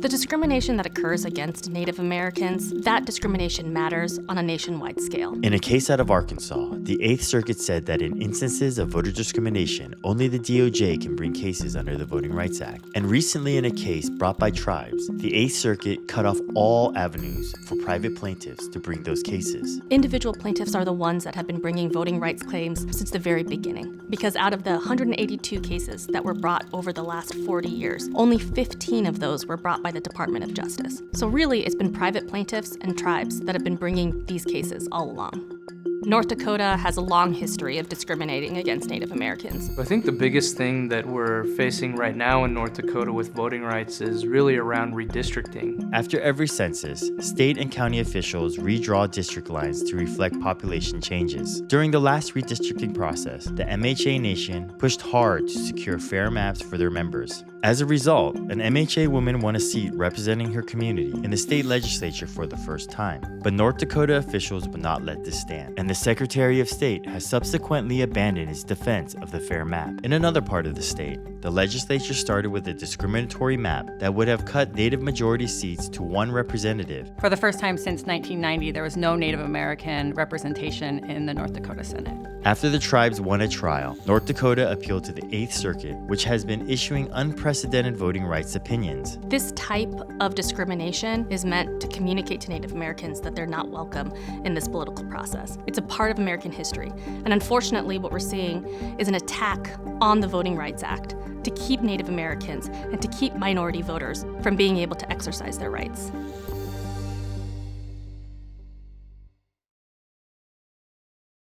The discrimination that occurs against Native Americans, that discrimination matters on a nationwide scale. In a case out of Arkansas, the 8th Circuit said that in instances of voter discrimination, only the DOJ can bring cases under the Voting Rights Act. And recently in a case brought by tribes, the 8th Circuit cut off all avenues for private plaintiffs to bring those cases. Individual plaintiffs are the ones that have been bringing voting rights claims since the very beginning. Because out of the 182 cases that were brought over the last 40 years, only 15 of those were brought by the Department of Justice. So really, it's been private plaintiffs and tribes that have been bringing these cases all along. North Dakota has a long history of discriminating against Native Americans. I think the biggest thing that we're facing right now in North Dakota with voting rights is really around redistricting. After every census, state and county officials redraw district lines to reflect population changes. During the last redistricting process, the MHA Nation pushed hard to secure fair maps for their members. As a result, an MHA woman won a seat representing her community in the state legislature for the first time. But North Dakota officials would not let this stand, and the Secretary of State has subsequently abandoned its defense of the fair map. In another part of the state, the legislature started with a discriminatory map that would have cut Native majority seats to one representative. For the first time since 1990, there was no Native American representation in the North Dakota Senate. After the tribes won a trial, North Dakota appealed to the 8th Circuit, which has been issuing unprecedented voting rights opinions. This type of discrimination is meant to communicate to Native Americans that they're not welcome in this political process. It's a part of American history. And unfortunately, what we're seeing is an attack on the Voting Rights Act to keep Native Americans and to keep minority voters from being able to exercise their rights.